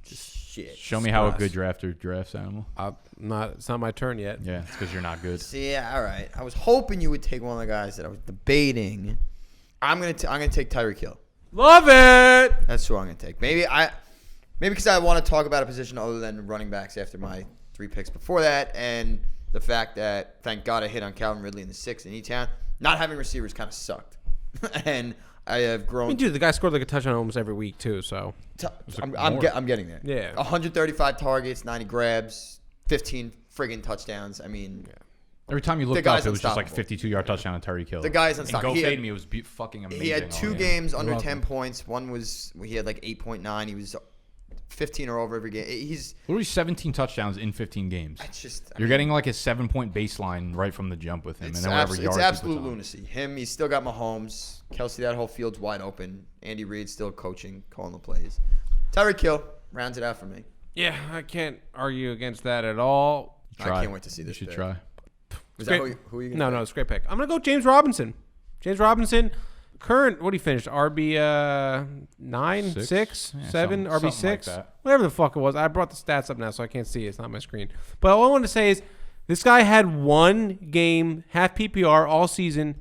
Shit. Show me how a good drafter drafts Animal. It's not my turn yet. Yeah, it's because you're not good. See, yeah, all right. I was hoping you would take one of the guys that I was debating. I'm gonna take Tyreek Hill. Love it. That's who I'm gonna take. Maybe because I want to talk about a position other than running backs after my 3 picks before that, and the fact that thank God I hit on Calvin Ridley in the 6th in E-Town. Not having receivers kind of sucked, and I have grown. I mean, dude, the guy scored like a touchdown almost every week too. So I'm getting there. Yeah. 135 targets, 90 grabs, 15 friggin' touchdowns. I mean, Every time you looked up, it was just like 52-yard touchdown on Tyreek Hill. The guy's and unstoppable. Go Fade Me was fucking amazing. He had 2 games under 10 points. One was he had like 8.9. He was 15 or over every game. He's literally 17 touchdowns in 15 games. It's just you're getting like a 7-point baseline right from the jump with him, and then whatever yards. It's absolute lunacy. He's still got Mahomes, Kelsey. That whole field's wide open. Andy Reid still coaching, calling the plays. Tyreek Hill rounds it out for me. Yeah, I can't argue against that at all. I can't wait to see this. You should try. Is that who are you No, it's a great pick. I'm gonna go James Robinson. James Robinson, current what he finished RB 9, 6, 7, RB 6, like whatever the fuck it was. I brought the stats up now, so I can't see it. It's not my screen. But all I want to say is this guy had 1 game, half PPR all season.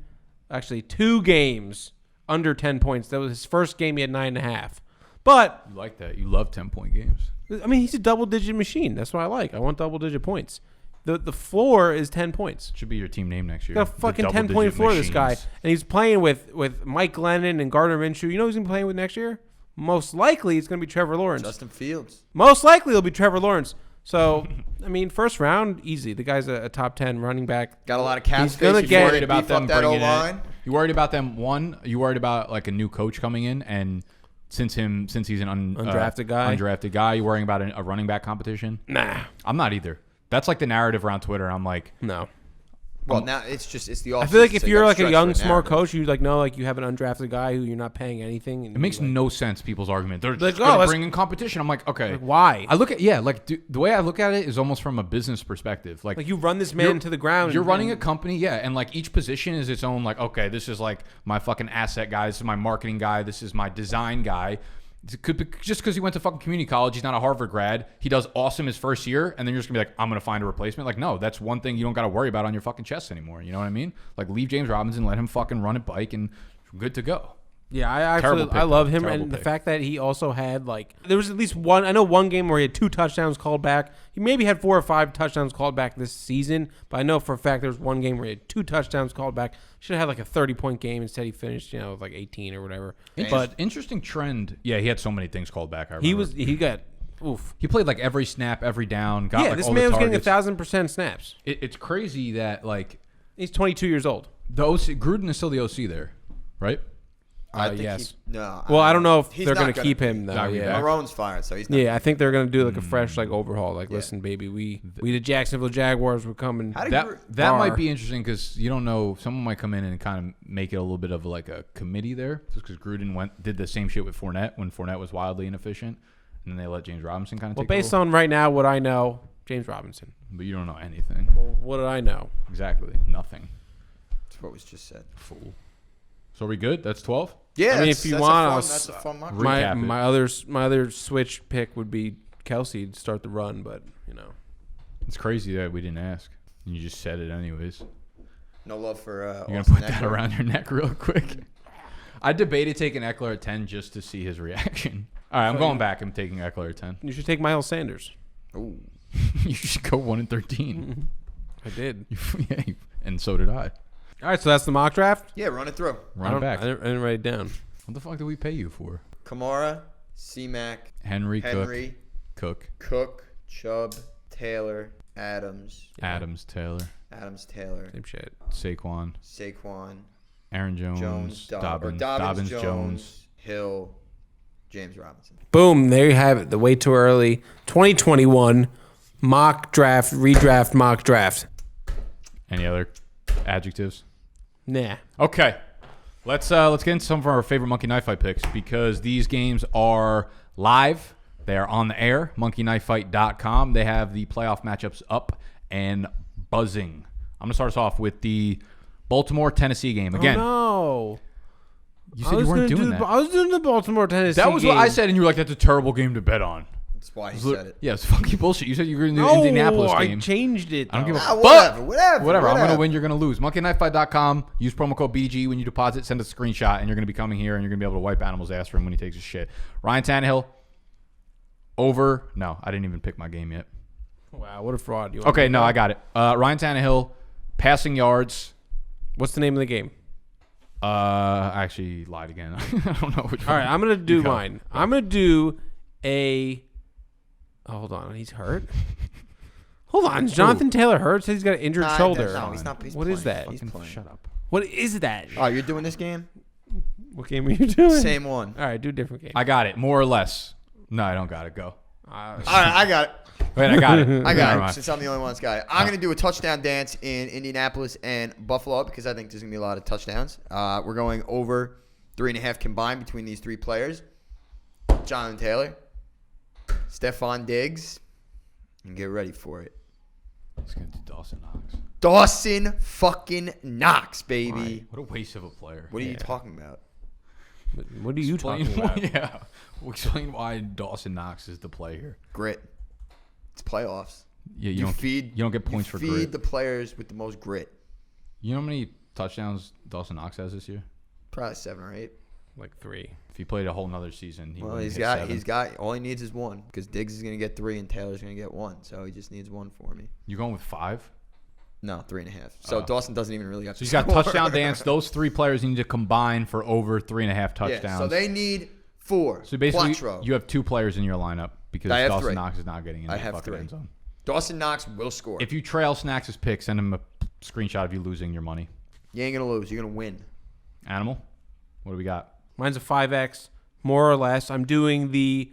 Actually, 2 games under 10 points. That was his first game. He had 9.5. But you like that? You love 10-point games. I mean, he's a double-digit machine. That's what I like. I want double-digit points. The floor is 10 points. Should be your team name next year. Got a fucking 10-point floor, this guy. And he's playing with Mike Glennon and Gardner Minshew. You know who he's going to be playing with next year? Most likely it's going to be Trevor Lawrence. Justin Fields. Most likely it'll be Trevor Lawrence. So, I mean, first round, easy. The guy's a top 10 running back. Got a lot of cap He's space. going to get worried about them bringing in. You worried about them? You worried about like a new coach coming in, and since he's an undrafted guy, you worrying about a running back competition? Nah, I'm not either. That's like the narrative around Twitter. I'm like, no. Well, now it's the. I feel like if you're like a young, smart coach, you like know like you have an undrafted guy who you're not paying anything. And it makes like, no sense. People's argument. They're like, just gonna bring in competition. I'm like, okay, like, why? I look at the way I look at it is almost from a business perspective. Like you run this man to the ground. You're running a company, yeah, and like each position is its own. Like, okay, this is like my fucking asset guy. This is my marketing guy. This is my design guy. Just because he went to fucking community college, he's not a Harvard grad. He does awesome his first year, and then you're just gonna be like, I'm gonna find a replacement. Like, no, that's one thing you don't gotta worry about on your fucking chest anymore. You know what I mean? Like, leave James Robinson, let him fucking run it bike, and good to go. Yeah, I love him, and the fact that he also had there was at least one. I know one game where he had 2 touchdowns called back. He maybe had 4 or 5 touchdowns called back this season, but I know for a fact there was one game where he had 2 touchdowns called back. Should have had like a 30-point game. Instead, he finished with like 18 or whatever. But interesting trend. Yeah, he had so many things called back. I remember. He got. Oof. He played like every snap, every down. Got, this man was getting 1,000% snaps. It's crazy that he's 22 years old. The OC Gruden is still the OC there, right? I think yes. Well, I don't know if they're going to keep him though. Yeah, Marone's fired, so he's not. Yeah, I think they're going to do like a fresh overhaul. Like, listen, baby, we the Jacksonville Jaguars were coming. That might be interesting because you don't know. Someone might come in and kind of make it a little bit of like a committee there, just because Gruden did the same shit with Fournette when Fournette was wildly inefficient, and then they let James Robinson kind of. Well, based on right now what I know, James Robinson. But you don't know anything. Well, what did I know? Exactly, nothing. That's what was just said. Fool. So are we good? That's 12. Yeah, I mean, if you want, that's a fun mock. My other switch pick would be Kelsey to start the run, but it's crazy that we didn't ask. You just said it anyways. No love for. You're gonna put that around your neck real quick. I debated taking Eckler at 10 just to see his reaction. All right, I'm going back. I'm taking Eckler at 10. You should take Miles Sanders. Ooh. You should go 1-13. I did. Yeah, and so did I. All right, so that's the mock draft. Yeah, run it through. Run it back. I didn't write it down. What the fuck did we pay you for? Kamara, C-Mac, Henry, Cook, Chubb, Taylor, Adams, Taylor. Same shit. Saquon, Aaron Jones, Dobbins, Jones, Hill, James Robinson. Boom, there you have it. The way too early 2021 mock draft, redraft, mock draft. Any other adjectives? Nah. Okay. Let's get into some of our favorite Monkey Knife Fight picks because these games are live They are on the air, monkeyknifefight.com. They have the playoff matchups up and buzzing. I'm going to start us off with the Baltimore-Tennessee game. Again, Oh, no. You said you weren't doing that. I was doing the Baltimore-Tennessee game. That was what I said, and you were like, that's a terrible game to bet on. That's why he said it. Yeah, it's fucking bullshit. You said you were going to do No, Indianapolis game. I changed it. I don't give a fuck. Whatever. I'm going to win. You're going to lose. monkeyknifefight.com. Use promo code BG when you deposit. Send us a screenshot, and you're going to be coming here, and you're going to be able to wipe Animal's ass for him when he takes his shit. Ryan Tannehill, over. No, I didn't even pick my game yet. Wow, what a fraud. Okay, no, I got it. Ryan Tannehill, passing yards. What's the name of the game? I actually lied again. I don't know which one. All right, I'm going to do mine. I'm going to do a... Oh, hold on. He's hurt? Hold on. Jonathan Taylor hurt? Says he's got an injured shoulder. No, he's not. What is that? He's playing. Shut up. What is that? Oh, you're doing this game? What game are you doing? Same one. All right, do a different game. I got it, more or less. No, I don't got it. Go. All right, I got it. Wait, I got it. I got it. Since I'm the only one that's got it. I'm going to do a touchdown dance in Indianapolis and Buffalo because I think there's going to be a lot of touchdowns. We're going over 3.5 combined between these three players. Jonathan Taylor, Stephon Diggs, and get ready for it. It's going to do Dawson Knox. Dawson fucking Knox, baby. Right. What a waste of a player. What are you talking about? What are you talking about? Yeah. We'll explain why Dawson Knox is the play here. Grit. It's playoffs. Yeah, you don't get points for grit. Feed the players with the most grit. You know how many touchdowns Dawson Knox has this year? Probably 7 or 8. Like 3. If he played a whole nother season, he's got all he needs is 1 because Diggs is going to get 3 and Taylor's going to get 1. So he just needs 1 for me. You going with 5? No, 3.5. So Dawson doesn't even really have to So he's got touchdown dance. Those 3 players need to combine for over 3.5 touchdowns. Yeah, so they need 4. So basically, Quattro. you have 2 players in your lineup because I have Dawson 3. Knox is not getting in the fucking 3. end zone. Dawson Knox will score. If you trail Snacks' pick, send him a screenshot of you losing your money. You ain't going to lose. You're going to win. Animal, what do we got? Mine's a 5X, more or less. I'm doing the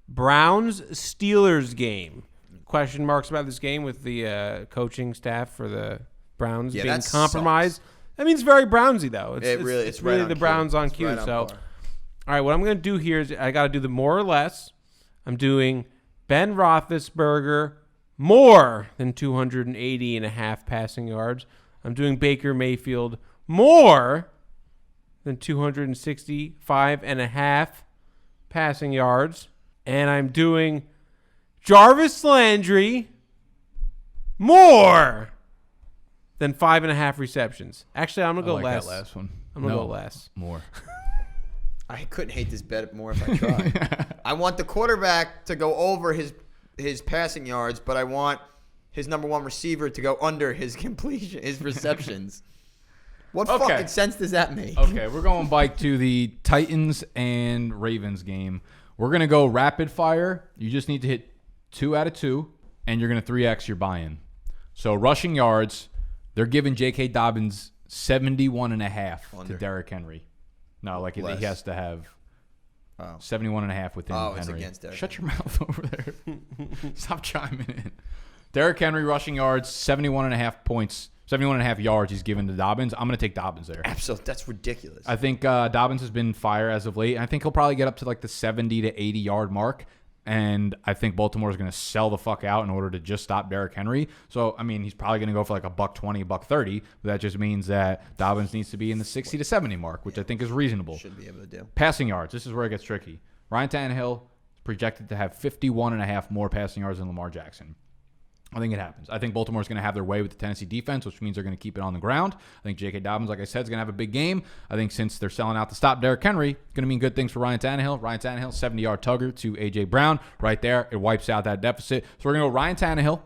Browns-Steelers game. Question marks about this game with the coaching staff for the Browns being compromised. Sucks. I mean, it's very Brownsy, though. It's right really on the cue. Browns on It's cue. right on So, par. all right, what I'm going to do here is I got to do the more or less. I'm doing Ben Roethlisberger more than 280.5 passing yards. I'm doing Baker Mayfield more than 265.5 passing yards. And I'm doing Jarvis Landry more than 5.5 receptions. Actually, I'm going to go less. That last one. I'm going to go less. More. I couldn't hate this bet more if I tried. I want the quarterback to go over his passing yards, but I want his number 1 receiver to go under his receptions. What fucking sense does that make? Okay, we're going bike to the Titans and Ravens game. We're going to go rapid fire. You just need to hit 2 out of 2, and you're going to 3X your buy-in. So rushing yards, they're giving J.K. Dobbins 71.5 to Derrick Henry. No, like he has to have 71.5 within Henry. It's against Derrick Shut your mouth over there. Stop chiming in. Derrick Henry rushing yards, 71.5 points, 71.5 yards he's given to Dobbins. I'm going to take Dobbins there. Absolutely. That's ridiculous. I think Dobbins has been fire as of late. I think he'll probably get up to like the 70 to 80 yard mark. And I think Baltimore is going to sell the fuck out in order to just stop Derrick Henry. So, I mean, he's probably going to go for like $120, $130. But that just means that Dobbins needs to be in the 60 to 70 mark, which I think is reasonable. Should be able to do. Passing yards. This is where it gets tricky. Ryan Tannehill is projected to have 51.5 more passing yards than Lamar Jackson. I think it happens. I think Baltimore's going to have their way with the Tennessee defense, which means they're going to keep it on the ground. I think J.K. Dobbins, like I said, is going to have a big game. I think since they're selling out to stop Derrick Henry, it's going to mean good things for Ryan Tannehill. Ryan Tannehill, 70-yard tugger to A.J. Brown. Right there, it wipes out that deficit. So we're going to go Ryan Tannehill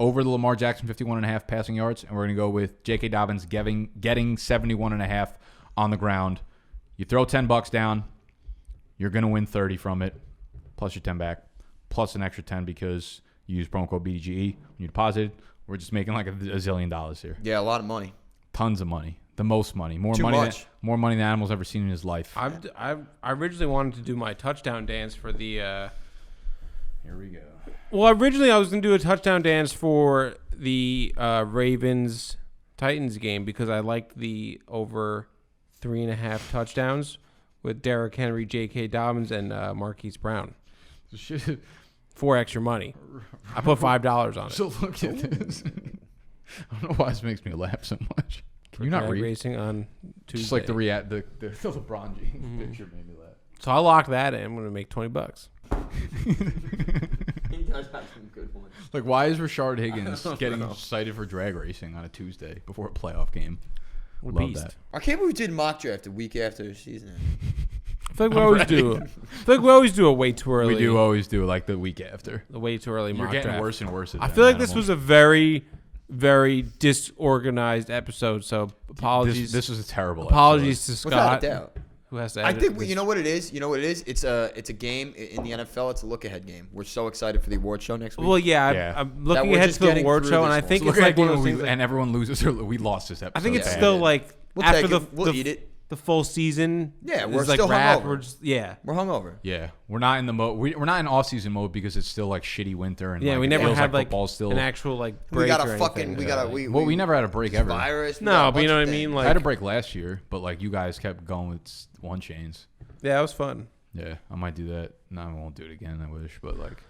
over the Lamar Jackson 51.5 passing yards, and we're going to go with J.K. Dobbins getting 71.5 on the ground. You throw $10 down, you're going to win 30 from it, plus your 10 back, plus an extra 10 because you use promo code bdge when you deposit it. We're just making like a zillion dollars here. Yeah, a lot of money. Tons of money. The most money. More Too money much. more money than Animal's ever seen in his life. I originally wanted to do my touchdown dance for the Here we go. well, originally I was going to do a touchdown dance for the Ravens-Titans game because I liked the over 3.5 touchdowns with Derrick Henry, J.K. Dobbins, and Marquise Brown. Shit. for extra money. I put $5 on it. So look at this. I don't know why this makes me laugh so much. Can you not Drag read? racing on Tuesday. Just like the LeBron James picture made me laugh. So I locked that in. I'm gonna make $20. He does have some good ones. Like, why is Rashard Higgins getting excited for drag racing on a Tuesday before a playoff game? What a Love beast. that. I can't believe we did mock draft a week after the season. I feel like we always do. I feel like we always do a way too early. We do always do it like the week after. The way too early You're mock getting draft. worse and worse. At I that, feel like this Animal. was a very, very disorganized episode. So apologies. This was a terrible apologies to Without Scott, a doubt. who has to I edit think this. you know what it is. You know what it is. It's a game in the NFL. It's a look ahead game. We're so excited for the award show next week. Well, yeah, Yeah. I'm That looking we're ahead just to the getting award through show, and this I one. think So it's look like at one of when those things. and everyone loses or we lost this episode. I think it's bad. still like We'll after take the it. We'll eat it. the full season. Yeah, we're is like still wrapped. hungover. We're just, yeah. We're hungover. Yeah, we're not in the mode. We're not in off season mode because it's still like shitty winter and Yeah, like, we it never feels had like football's still. an actual like We break got or a fucking. anything. We got a. we never had a break ever. Virus. we No, got a but you know bunch what I of mean. things. Like I had a break last year, but like you guys kept going with one chains. yeah, it was fun. Yeah, I might do that. No, I won't do it again. I wish, but like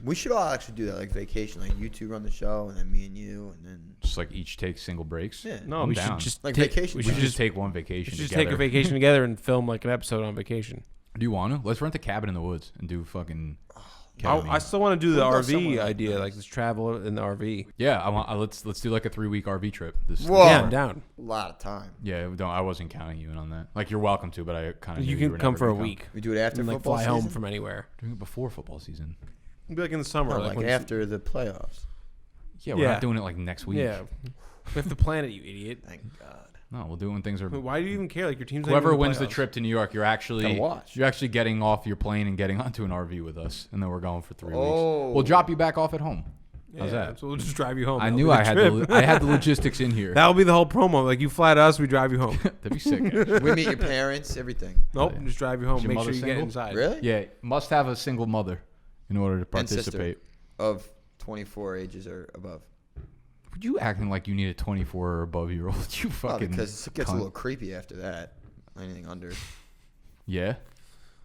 We should all actually do that, like vacation. Like you two run the show, and then me and you, and then just like each take single breaks. Yeah. No, I'm we down. should just like take, vacation. We time. should just take one vacation. we should just together. take a vacation together and film like an episode on vacation. Do you want to? Let's rent a cabin in the woods and do fucking. I still want to do the We'll go RV somewhere idea, nice. like this travel in the RV. Yeah, I want. Let's do like a 3-week RV trip. Whoa. Yeah, I'm down. A lot of time. Yeah, don't. I wasn't counting you in on that. Like you're welcome to, but I kind of. You can come for a week We do it after and like football fly season? home from anywhere. Doing it before football season. It'll be like in the summer, No, like like when after the playoffs. Yeah, we're Yeah. not doing it like next week. Yeah, we have to plan it, you idiot. Thank God. No, we'll do it when things are. Why do you even care? Like your team's not Whoever even in wins the playoffs. trip to New York, you're actually getting off your plane and getting onto an RV with us, and then we're going for 3 weeks. Oh. We'll drop you back off at home. How's Yeah, that? so we'll just drive you home. I That'll knew be the I had trip. I had the logistics in here. That'll be the whole promo. Like you fly to us, we drive you home. That'd be sick. We meet your parents, everything. Nope, yeah. just drive you home. Is your Make mother sure you get single? inside. Really? Yeah, must have a single mother in order to And sister. participate. Of 24 ages or above. Would you acting like you need a 24 or above year old? You Oh, fucking. because it gets cunt. a little creepy after that. Anything under. Yeah.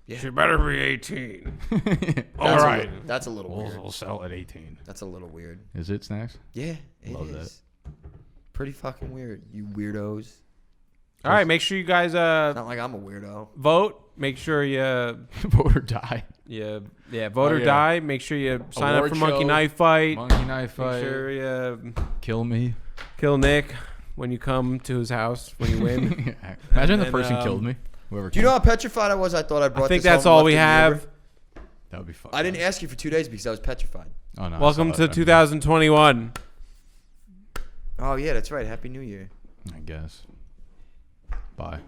Yeah. She better be 18. All right. That's a little weird. We'll sell at 18. That's a little weird. Is it snacks? Yeah, it Love is. Pretty fucking weird. You weirdos. All right, make sure you guys Not like I'm a weirdo. vote. Make sure you Vote or die. vote or yeah. die. Make sure you sign Award up for Monkey show, Knife Fight. Monkey knife Make fight. sure you Kill me. kill Nick when you come to his house when you win. Imagine the And, person killed me. Whoever. Do you know how petrified I was? I thought I brought I think this that's home all and we left it in the have. river. That would be fun. I didn't ask you for 2 days because I was petrified. Oh no. I Welcome saw to it. 2021. Oh, yeah, that's right. Happy New Year. I guess. Bye.